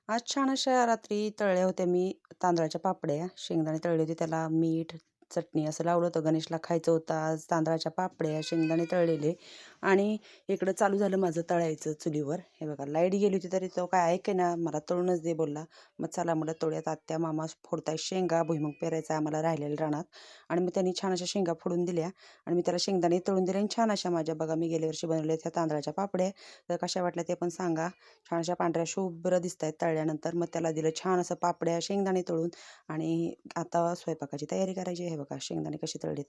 आज छान अशा रात्री तळल्या होत्या मी तांदळाच्या पापड्या, शेंगदाणे तळले होते त्याला मीठ, चटणी असं लावलं होतं. गणेशला खायचं होतं आज तांदळाच्या पापड्या, शेंगदाणे तळलेले आणि इकडं चालू झालं माझं तळायचं चुलीवर. हे बघा लाईट गेली होती तरी तो काय ऐकेना, मला तळूनच दे बोलला. मग चला म्हटलं तळूयात. आत्या, मामा फोडताय शेंगा, भुईमूग पेरायचा आम्हाला राहिलेल्या रानात आणि मग त्यांनी छान अशा शेंगा फोडून दिल्या आणि मी त्याला शेंगदाणे तळून दिले आणि छान अशा माझ्या बघा मी गेल्या वर्षी बनवल्या त्या तांदळाच्या पापड्या. तर कशा वाटल्या ते पण सांगा. छान अशा पांढऱ्या शुभ्र दिसतायत तळल्यानंतर. मग त्याला दिलं छान असं पापड्या, शेंगदाणे तळून आणि आता स्वयंपाकाची तयारी करायची आहे. बघा शेंगदाणे कसे तळलेत.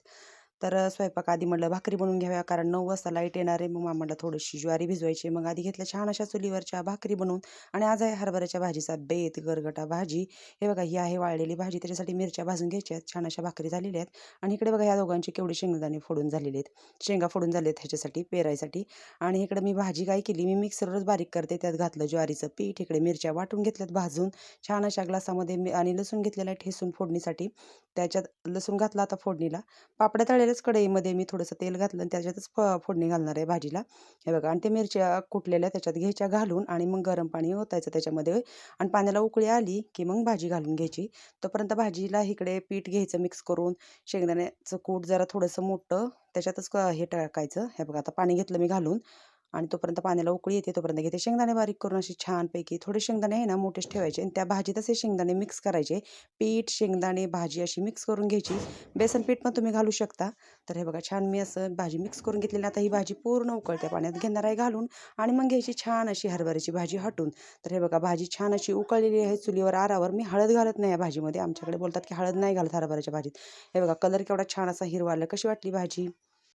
तर स्वयंपाक आधी म्हटलं भाकरी बनवून घ्याव्या कारण 9 वाजता लाईट येणार आहे. मग मामा म्हटलं थोडीशी ज्वारी भिजवायची. मग आधी घेतल्या छान अशा चुलीवरच्या भाकरी बनवून आणि आज आहे हरभऱ्याच्या भाजीचा बेत, गरगटा भाजी. हे बघा ही आहे वाळलेली भाजी. त्याच्यासाठी मिरच्या भाजून घ्यायच्या आहेत. छान अशा भाकरी झालेल्या आहेत आणि इकडे बघा ह्या दोघांची केवढे शेंगदाणे फोडून झालेले आहेत. शेंगा फोडून झाले आहेत ह्याच्यासाठी पेरायसाठी. आणि इकडे मी भाजी काय केली, मी मिक्सरवरच बारीक करते. त्यात घातलं ज्वारीचं पीठ, इकडे मिरच्या वाटून घेतल्यात भाजून छान अशा ग्लासामध्ये आणि लसूण घेतलेला आहे ठेसून फोडणीसाठी. त्याच्यात लसूण घातला आता फोडणीला. पापड्या तळलेल्याच कढईमध्ये मी थोडंसं तेल घातलं आणि त्याच्यातच फोडणी घालणार आहे भाजीला. हे बघा आणि ते मिरच्या कुटलेल्या त्याच्यात घ्यायच्या घालून आणि मग गरम पाणी ओतायचं त्याच्यामध्ये आणि पाण्याला उकळी आली की मग भाजी घालून घ्यायची. तोपर्यंत भाजीला इकडे पीठ घ्यायचं मिक्स करून, शेंगदाण्याचं कूट जरा थोडंसं मोठं त्याच्यातच हे टाकायचं. हे बघा आता पाणी घेतलं मी घालून आणि तोपर्यंत पाण्याला उकळी येते तोपर्यंत घेते शेंगदाणे बारीक करून अशी छानपैकी. थोडे शेंगदाणे आहे ना मोठेच ठेवायचे आणि त्या भाजीतच हे शेंगदाणे मिक्स करायचे. पीठ, शेंगदाणे, भाजी अशी मिक्स करून घ्यायची. बेसन पीठ पण तुम्ही घालू शकता. तर हे बघा छान मी असं भाजी मिक्स करून घेतलेली. आता ही भाजी पूर्ण उकळत्या पाण्यात घेणार आहे घालून आणि मग घ्यायची छान अशी हरभऱ्याची भाजी हटून. तर हे बघा भाजी छान अशी उकळलेली आहे चुलीवर आरावर. मी हळद घालत नाही या भाजीमध्ये. आमच्याकडे बोलतात की हळद नाही घालत हरभऱ्याच्या भाजीत. हे बघा कलर केवढा छान असा हिरवा आला. कशी वाटली भाजी?